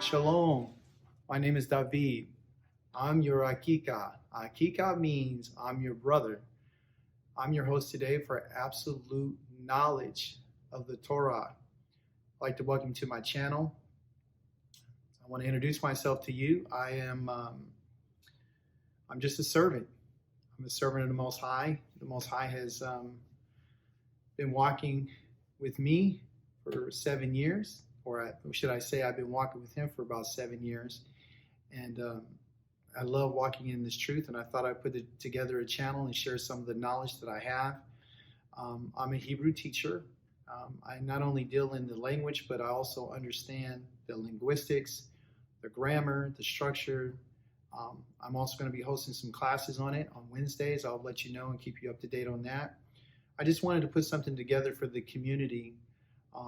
Shalom. My name is Da'veed. I'm your Achi'ka. Achi'ka means I'm your brother. I'm your host today for absolute knowledge of the Torah. I'd like to welcome you to my channel. I want to introduce myself to you. I'm just a servant. I'm a servant of the Most High. The Most High has been walking with me for 7 years, or should I say I've been walking with him for about 7 years. And I love walking in this truth, and I thought I'd put together a channel and share some of the knowledge that I have. I'm a Hebrew teacher. I not only deal in the language, but I also understand the linguistics, the grammar, the structure. I'm also going to be hosting some classes on it on Wednesdays. I'll let you know and keep you up to date on that. I just wanted to put something together for the community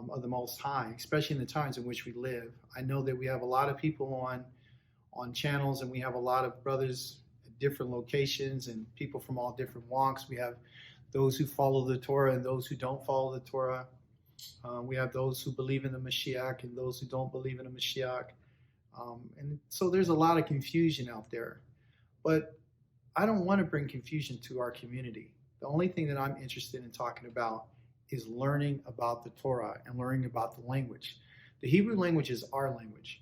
of the Most High, especially in the times in which we live. I know that we have a lot of people on channels, and we have a lot of brothers at different locations and people from all different walks. We have those who follow the Torah and those who don't follow the Torah. We have those who believe in the Mashiach and those who don't believe in the Mashiach. And so there's a lot of confusion out there. But I don't want to bring confusion to our community. The only thing that I'm interested in talking about is learning about the Torah and learning about the language. The Hebrew language is our language.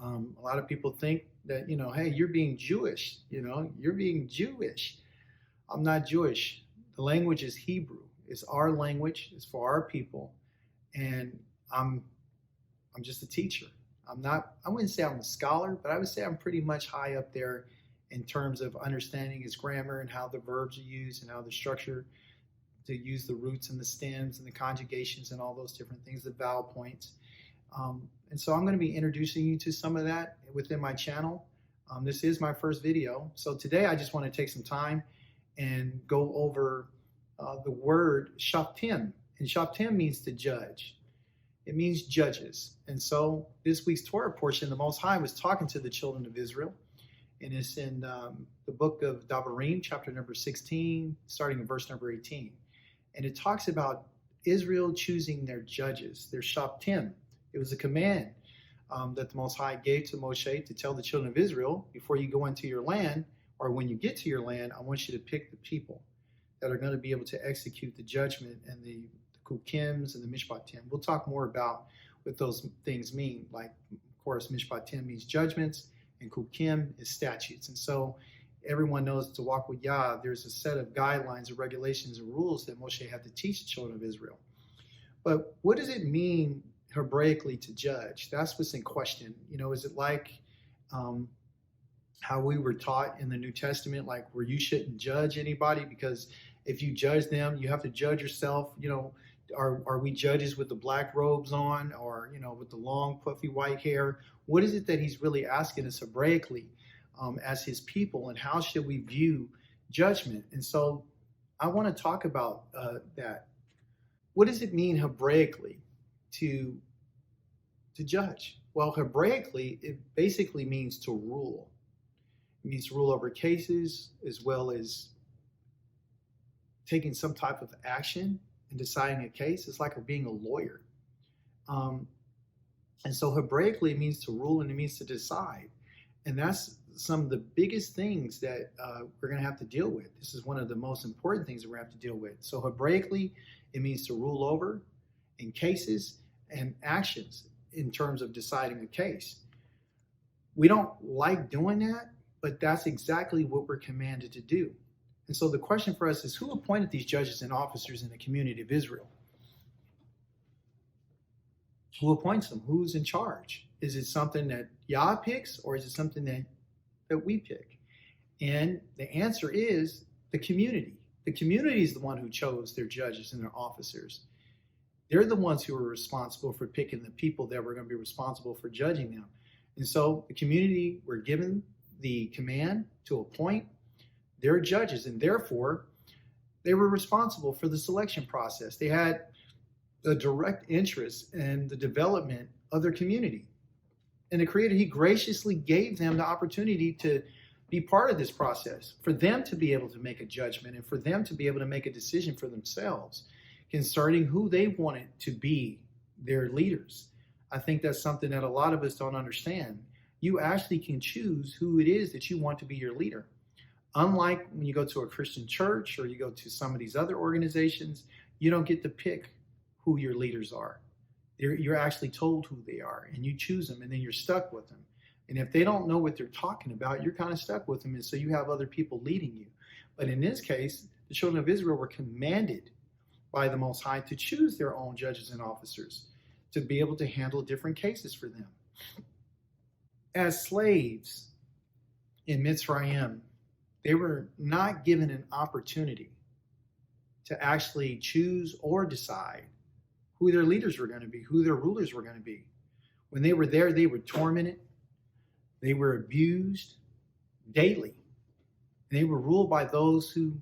A lot of people think that, hey, you're being Jewish, you're being Jewish. I'm not Jewish. The language is Hebrew. It's our language. It's for our people. And I'm just a teacher. I wouldn't say I'm a scholar, but I would say I'm pretty much high up there in terms of understanding its grammar and how the verbs are used and how the structure to use the roots and the stems and the conjugations and all those different things, the vowel points. And so I'm going to be introducing you to some of that within my channel. This is my first video. So today I just want to take some time and go over the word shoftim. And shoftim means to judge. It means judges. And so this week's Torah portion, the Most High was talking to the children of Israel. And it's in the book of Devarim, chapter number 16, starting in verse number 18. And it talks about Israel choosing their judges, their shoftim. It was a command that the Most High gave to Moshe to tell the children of Israel, before you go into your land, or when you get to your land, I want you to pick the people that are going to be able to execute the judgment and the kukims and the mishpatim. We'll talk more about what those things mean. Like, of course, mishpatim means judgments, and kukim is statutes. And so everyone knows to walk with Yah, there's a set of guidelines and regulations and rules that Moshe had to teach the children of Israel. But what does it mean Hebraically to judge? That's what's in question. Is it like how we were taught in the New Testament, like where you shouldn't judge anybody because if you judge them, you have to judge yourself? Are we judges with the black robes on, or with the long puffy white hair? What is it that he's really asking us Hebraically as his people, and how should we view judgment? And so I want to talk about that. What does it mean Hebraically to judge? Well, Hebraically, it basically means to rule. It means to rule over cases, as well as taking some type of action and deciding a case. It's like being a lawyer. And so Hebraically, it means to rule, and it means to decide. And that's some of the biggest things that we're going to have to deal with. This is one of the most important things that we're going to have to deal with. So Hebraically, it means to rule over in cases and actions in terms of deciding a case. We don't like doing that, but that's exactly what we're commanded to do. And so the question for us is, who appointed these judges and officers in the community of Israel? Who appoints them? Who's in charge? Is it something that Yah picks, or is it something that we pick? And the answer is the community. The community is the one who chose their judges and their officers. They're the ones who are responsible for picking the people that were going to be responsible for judging them. And so the community were given the command to appoint their judges, and therefore they were responsible for the selection process. They had a direct interest in the development of their community. And the Creator, he graciously gave them the opportunity to be part of this process, for them to be able to make a judgment and for them to be able to make a decision for themselves concerning who they wanted to be their leaders. I think that's something that a lot of us don't understand. You actually can choose who it is that you want to be your leader. Unlike when you go to a Christian church or you go to some of these other organizations, you don't get to pick who your leaders are. You're actually told who they are, and you choose them, and then you're stuck with them. And if they don't know what they're talking about, you're kind of stuck with them, and so you have other people leading you. But in this case, the children of Israel were commanded by the Most High to choose their own judges and officers to be able to handle different cases for them. As slaves in Mitzrayim, they were not given an opportunity to actually choose or decide who their leaders were going to be, who their rulers were going to be. When they were there, they were tormented. They were abused daily. And they were ruled by those who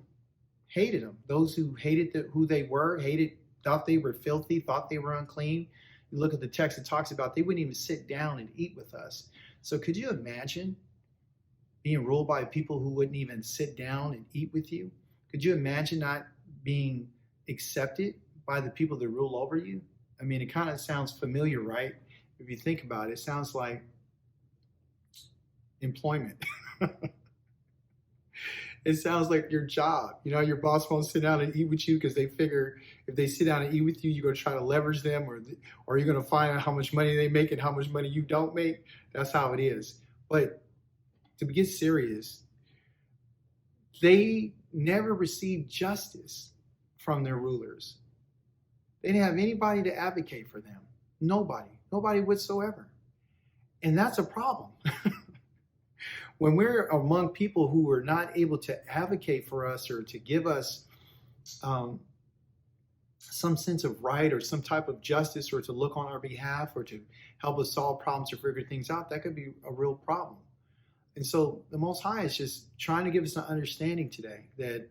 hated them, those who hated who they were, thought they were filthy, thought they were unclean. You look at the text, it talks about they wouldn't even sit down and eat with us. So could you imagine being ruled by people who wouldn't even sit down and eat with you? Could you imagine not being accepted by the people that rule over you? I mean, it kind of sounds familiar, right? If you think about it, it sounds like employment. It sounds like your job. You know, your boss won't sit down and eat with you because they figure if they sit down and eat with you, you're going to try to leverage them, or you're going to find out how much money they make and how much money you don't make. That's how it is. But to get serious, they never received justice from their rulers. They didn't have anybody to advocate for them. Nobody whatsoever. And that's a problem. When we're among people who are not able to advocate for us or to give us some sense of right or some type of justice or to look on our behalf or to help us solve problems or figure things out, that could be a real problem. And so the Most High is just trying to give us an understanding today that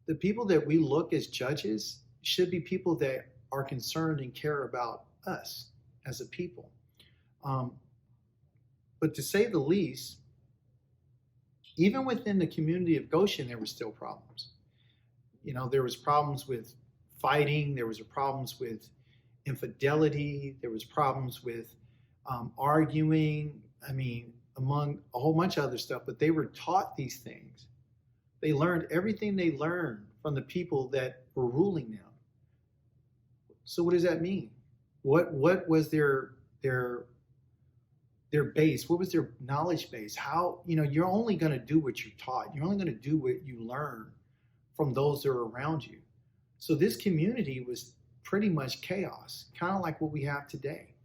the people that we look as judges should be people that are concerned and care about us as a people. But to say the least, even within the community of Goshen, there were still problems. You know, there was problems with fighting. There was problems with infidelity. There was problems with arguing. I mean, among a whole bunch of other stuff. But they were taught these things. They learned everything they learned from the people that were ruling them. So what does that mean? What was their base? What was their knowledge base? How, you know, you're only going to do what you're taught. You're only going to do what you learn from those that are around you. So this community was pretty much chaos, kind of like what we have today.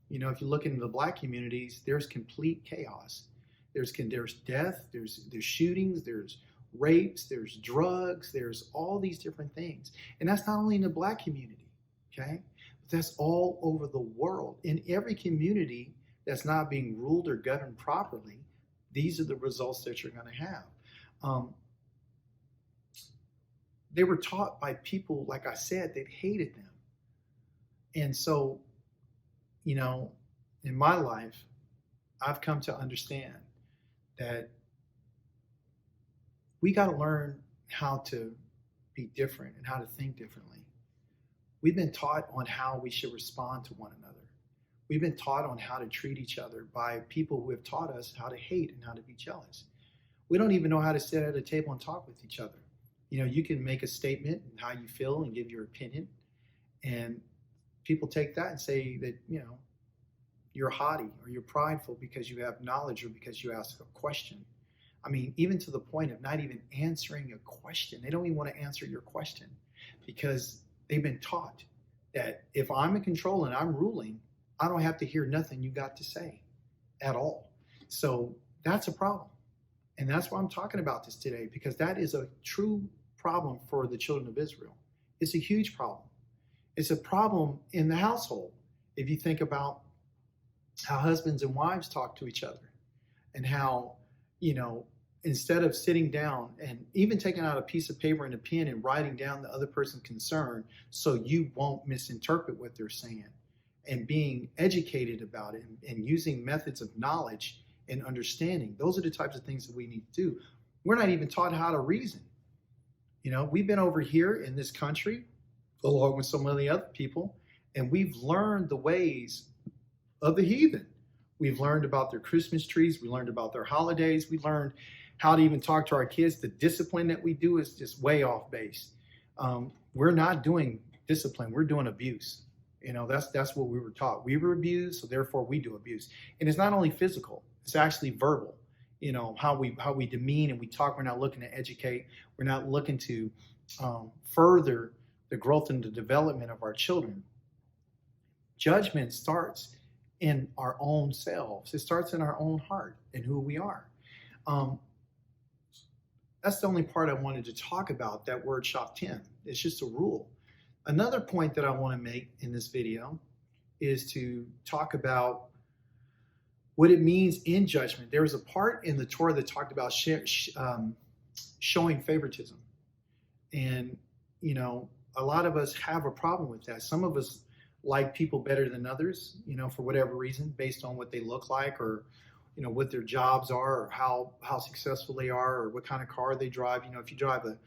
You know, if you look into the Black communities, there's complete chaos. There's death, there's shootings, there's rapes, there's drugs, there's all these different things. And that's not only in the Black community, okay? But that's all over the world. In every community that's not being ruled or governed properly, these are the results that you're going to have. They were taught by people, like I said, that hated them. And so, you know, in my life, I've come to understand that we got to learn how to be different and how to think differently. We've been taught on how we should respond to one another. We've been taught on how to treat each other by people who have taught us how to hate and how to be jealous. We don't even know how to sit at a table and talk with each other. You know, you can make a statement and how you feel and give your opinion, and people take that and say that, you know, you're haughty or you're prideful because you have knowledge or because you ask a question. I mean, even to the point of not even answering a question. They don't even want to answer your question because they've been taught that if I'm in control and I'm ruling, I don't have to hear nothing you got to say at all. So that's a problem. And that's why I'm talking about this today, because that is a true problem for the children of Israel. It's a huge problem. It's a problem in the household. If you think about how husbands and wives talk to each other and how, you know, instead of sitting down and even taking out a piece of paper and a pen and writing down the other person's concern so you won't misinterpret what they're saying, and being educated about it and using methods of knowledge and understanding. Those are the types of things that we need to do. We're not even taught how to reason. You know, we've been over here in this country, along with so many other people, and we've learned the ways of the heathen. We've learned about their Christmas trees. We learned about their holidays. We learned how to even talk to our kids. The discipline that we do is just way off base. We're not doing discipline. We're doing abuse. That's what we were taught. We were abused, so therefore we do abuse. And it's not only physical, it's actually verbal. How we demean and we talk. We're not looking to educate. We're not looking to further the growth and the development of our children. Judgment starts in our own selves. It starts in our own heart and who we are. That's the only part I wanted to talk about, that word shaftim. It's just a rule. Another point that I want to make in this video is to talk about what it means in judgment. There was a part in the Torah that talked about showing favoritism. And, a lot of us have a problem with that. Some of us like people better than others, for whatever reason, based on what they look like, or, what their jobs are, or how successful they are, or what kind of car they drive. If you drive a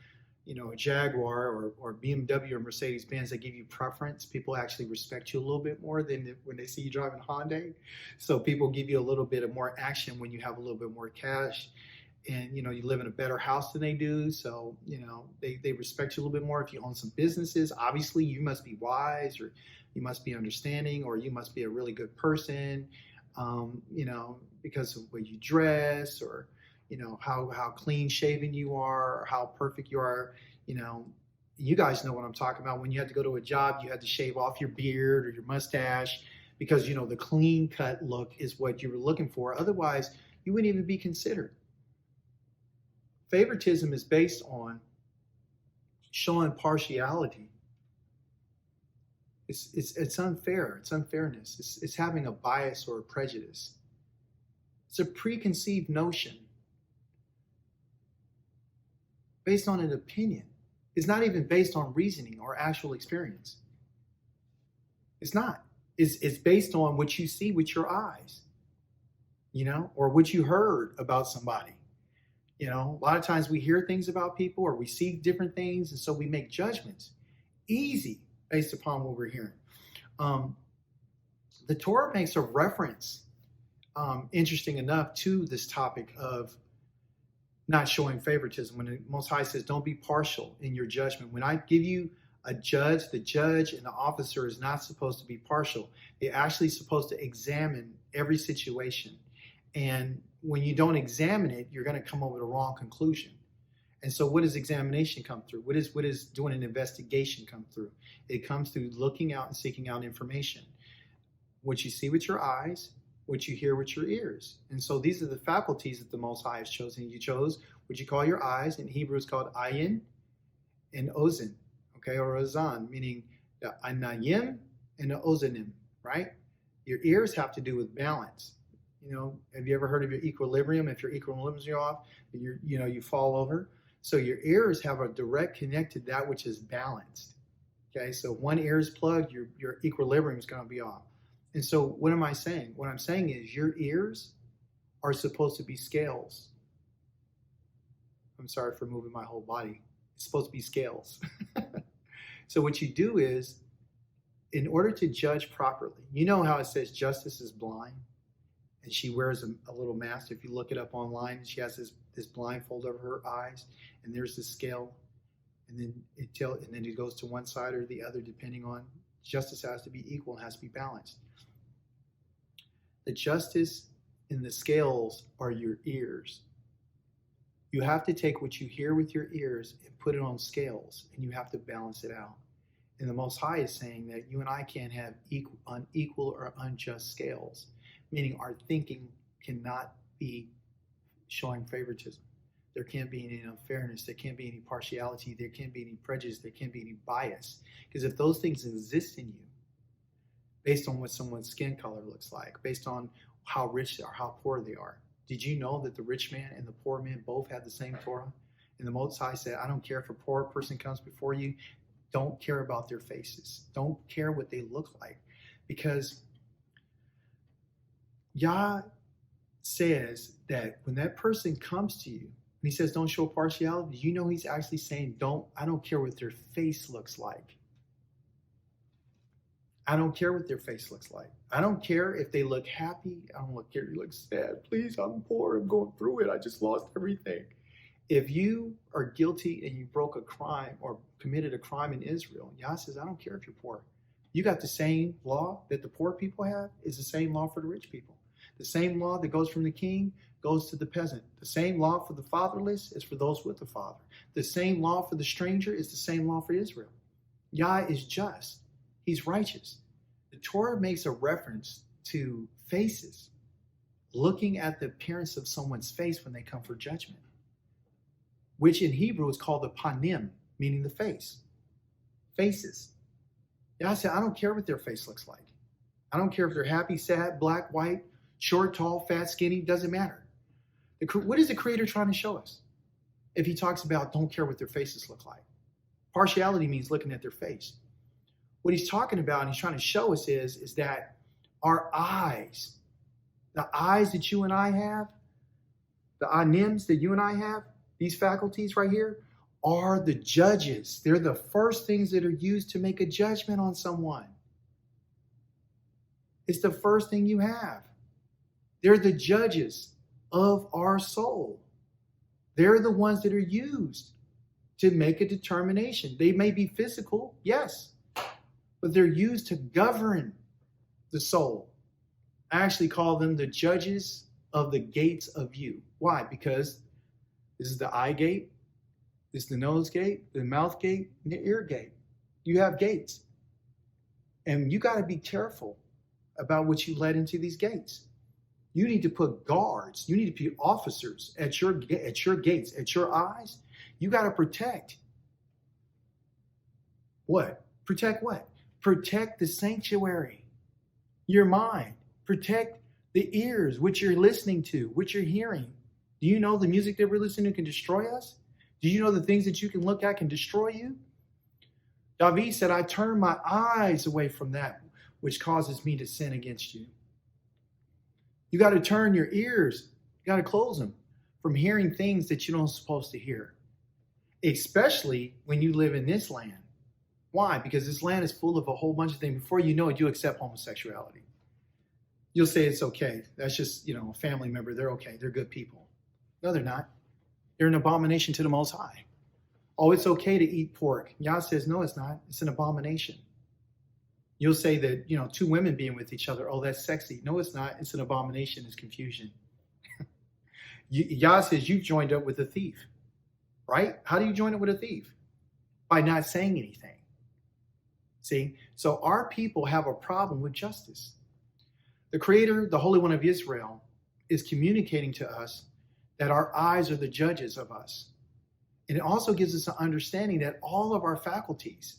Jaguar or BMW or Mercedes-Benz, they give you preference. People actually respect you a little bit more than when they see you driving Hyundai. So people give you a little bit of more action when you have a little bit more cash. And, you live in a better house than they do. So, they respect you a little bit more. If you own some businesses, obviously you must be wise, or you must be understanding, or you must be a really good person, because of the way you dress, or, how clean shaven you are, or how perfect you are. You guys know what I'm talking about. When you had to go to a job, you had to shave off your beard or your mustache because, the clean cut look is what you were looking for. Otherwise, you wouldn't even be considered. Favoritism is based on showing partiality. It's unfair. It's unfairness. It's having a bias or a prejudice. It's a preconceived notion based on an opinion. It's not even based on reasoning or actual experience. It's not. It's based on what you see with your eyes, or what you heard about somebody. A lot of times we hear things about people, or we see different things, and so we make judgments easy based upon what we're hearing. The Torah makes a reference, interesting enough, to this topic of not showing favoritism. When the Most High says, don't be partial in your judgment. When I give you a judge, the judge and the officer is not supposed to be partial. They're actually supposed to examine every situation. And when you don't examine it, you're going to come up with a wrong conclusion. And so what does examination come through? What is doing an investigation come through? It comes through looking out and seeking out information. What you see with your eyes, what you hear with your ears. And so these are the faculties that the Most High has chosen. You chose what you call your eyes. In Hebrew, it's called ayin and ozen, okay, or ozan, meaning the anayim and the ozanim, right? Your ears have to do with balance. Have you ever heard of your equilibrium? If your equilibrium is off, you fall over. So your ears have a direct connect to that which is balanced. Okay, so one ear is plugged, your equilibrium is going to be off. And so what am I saying? What I'm saying is your ears are supposed to be scales. I'm sorry for moving my whole body. It's supposed to be scales. So what you do is, in order to judge properly, how it says justice is blind? And she wears a little mask. If you look it up online, she has this blindfold over her eyes, and there's the scale, and then it goes to one side or the other, depending on justice has to be equal and has to be balanced. The justice in the scales are your ears. You have to take what you hear with your ears and put it on scales, and you have to balance it out. And the Most High is saying that you and I can't have unequal or unjust scales, meaning our thinking cannot be showing favoritism. There can't be any unfairness. There can't be any partiality. There can't be any prejudice. There can't be any bias. Because if those things exist in you, based on what someone's skin color looks like, based on how rich they are, how poor they are, did you know that the rich man and the poor man both have the same Torah? And the Most High said, I don't care if a poor person comes before you. Don't care about their faces. Don't care what they look like. Because Yah says that when that person comes to you, and he says, don't show partiality, he's actually saying, I don't care what their face looks like. I don't care what their face looks like. I don't care if they look happy. I don't care if they look sad. Please, I'm poor. I'm going through it. I just lost everything. If you are guilty and you broke a crime or committed a crime in Israel, Yah says, I don't care if you're poor. You got the same law that the poor people have is the same law for the rich people. The same law that goes from the king goes to the peasant. The same law for the fatherless is for those with the father. The same law for the stranger is the same law for Israel. Yah is just. He's righteous. The Torah makes a reference to faces, looking at the appearance of someone's face when they come for judgment, which in Hebrew is called the panim, meaning the face. Faces. Yah said, I don't care what their face looks like. I don't care if they're happy, sad, black, white, short, tall, fat, skinny, doesn't matter. What is the Creator trying to show us? If he talks about don't care what their faces look like. Partiality means looking at their face. What he's talking about and he's trying to show us is that our eyes, the eyes that you and I have, the anims that you and I have, these faculties right here, are the judges. They're the first things that are used to make a judgment on someone. It's the first thing you have. They're the judges of our soul. They're the ones that are used to make a determination. They may be physical, yes, but they're used to govern the soul. I actually call them the judges of the gates of you. Why? Because this is the eye gate, this is the nose gate, the mouth gate, and the ear gate. You have gates. And you got to be careful about what you let into these gates. You need to put guards. You need to be officers at your gates, at your eyes. You got to protect. What? Protect what? Protect the sanctuary, your mind. Protect the ears, what you're listening to, what you're hearing. Do you know the music that we're listening to can destroy us? Do you know the things that you can look at can destroy you? Da'veed said, I turn my eyes away from that which causes me to sin against you. You got to turn your ears, you got to close them from hearing things that you don't supposed to hear, especially when you live in this land. Why? Because this land is full of a whole bunch of things. Before you know it, you accept homosexuality. You'll say it's okay. That's just, a family member. They're okay. They're good people. No, they're not. They're an abomination to the Most High. Oh, it's okay to eat pork. Yah says, no, it's not. It's an abomination. You'll say that, two women being with each other, oh, that's sexy. No, it's not. It's an abomination. It's confusion. Yah says you've joined up with a thief, right? How do you join up with a thief? By not saying anything. See? So our people have a problem with justice. The Creator, the Holy One of Israel, is communicating to us that our eyes are the judges of us. And it also gives us an understanding that all of our faculties,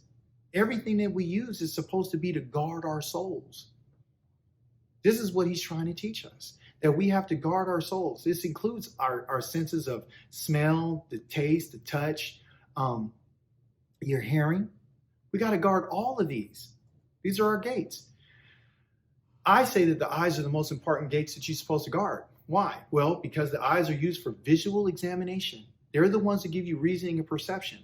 everything that we use is supposed to be to guard our souls. This is what he's trying to teach us, that we have to guard our souls. This includes our senses of smell, the taste, the touch, your hearing. We got to guard all of these. These are our gates. I say that the eyes are the most important gates that you're supposed to guard. Why? Well, because the eyes are used for visual examination. They're the ones that give you reasoning and perception.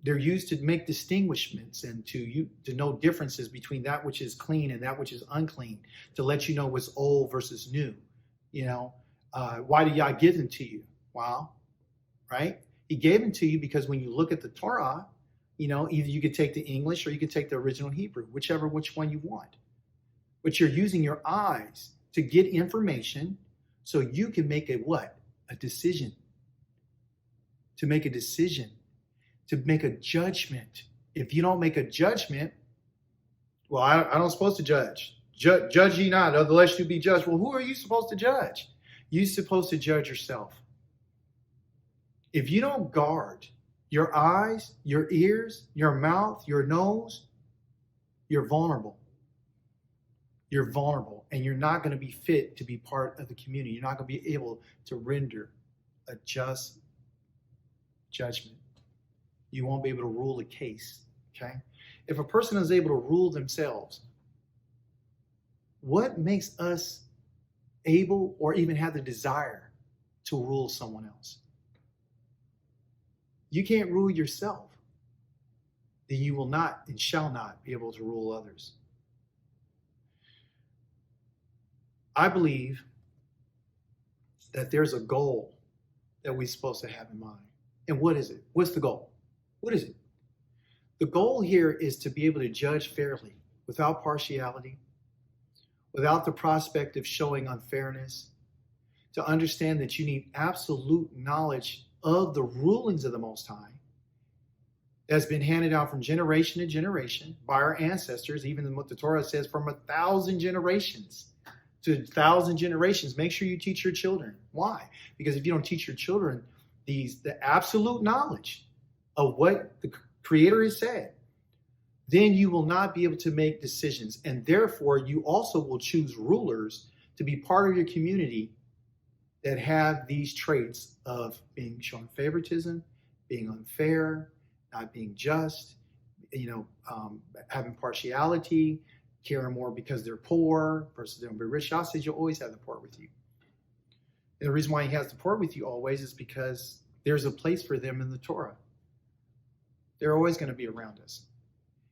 They're used to make distinguishments and to know differences between that which is clean and that which is unclean, to let you know what's old versus new. Why did Yah give them to you? Wow, right? He gave them to you because when you look at the Torah, either you could take the English or you could take the original Hebrew, which one you want. But you're using your eyes to get information so you can make a what? A decision. To make a decision. To make a judgment. If you don't make a judgment, well, I don't supposed to judge. Judge ye not, unless you be judged. Well, who are you supposed to judge? You're supposed to judge yourself. If you don't guard your eyes, your ears, your mouth, your nose, you're vulnerable. You're vulnerable, and you're not going to be fit to be part of the community. You're not going to be able to render a just judgment. You won't be able to rule a case, okay? If a person is able to rule themselves, what makes us able or even have the desire to rule someone else? You can't rule yourself. then you will not and shall not be able to rule others. I believe that there's a goal that we're supposed to have in mind. And what is it? What's the goal? What is it? The goal here is to be able to judge fairly, without partiality, without the prospect of showing unfairness, to understand that you need absolute knowledge of the rulings of the Most High that's been handed out from generation to generation by our ancestors, even what the Torah says, from 1,000 generations to 1,000 generations. Make sure you teach your children. Why? Because if you don't teach your children the absolute knowledge of what the Creator has said, then you will not be able to make decisions. And therefore, you also will choose rulers to be part of your community that have these traits of being shown favoritism, being unfair, not being just, having partiality, caring more because they're poor versus they're rich. God says you'll always have the poor with you. And the reason why he has the poor with you always is because there's a place for them in the Torah. They're always going to be around us.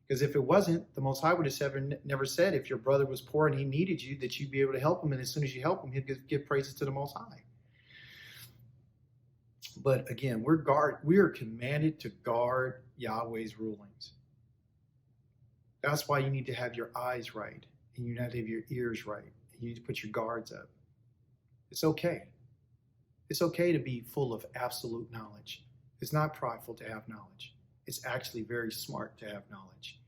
Because if it wasn't, the Most High would have never said if your brother was poor and he needed you, that you'd be able to help him. And as soon as you help him, he'll give praises to the Most High. But again, we are commanded to guard Yahweh's rulings. That's why you need to have your eyes right, and you need to have your ears right, and you need to put your guards up. It's okay. It's okay to be full of absolute knowledge. It's not prideful to have knowledge. It's actually very smart to have knowledge.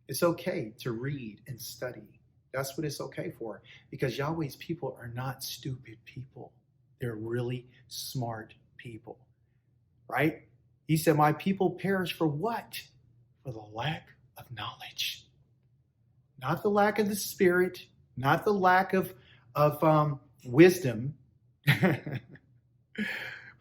It's okay to read and study. That's what it's okay for, because Yahweh's people are not stupid people. They're really smart people, right? He said, my people perish for what? For the lack of knowledge. Not the lack of the Spirit, not the lack of wisdom.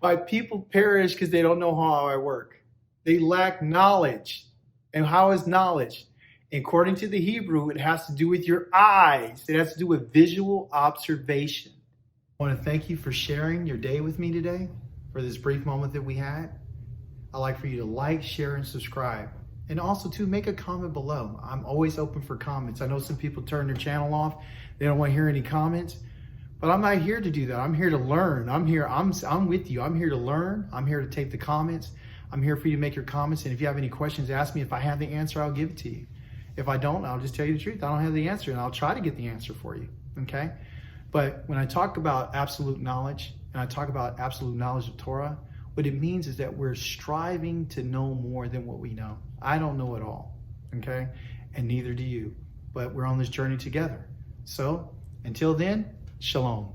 My people perish because they don't know how I work. They lack knowledge. And how is knowledge? According to the Hebrew, it has to do with your eyes. It has to do with visual observation. I want to thank you for sharing your day with me today, for this brief moment that we had. I'd like for you to like, share, and subscribe. And also, to make a comment below. I'm always open for comments. I know some people turn their channel off. They don't want to hear any comments. But I'm not here to do that. I'm here to learn. I'm with you. I'm here to learn. I'm here to take the comments. I'm here for you to make your comments. And if you have any questions, ask me. If I have the answer, I'll give it to you. If I don't, I'll just tell you the truth. I don't have the answer, and I'll try to get the answer for you. Okay? But when I talk about absolute knowledge, and I talk about absolute knowledge of Torah, what it means is that we're striving to know more than what we know. I don't know it all, okay? And neither do you. But we're on this journey together. So, until then, Shalom.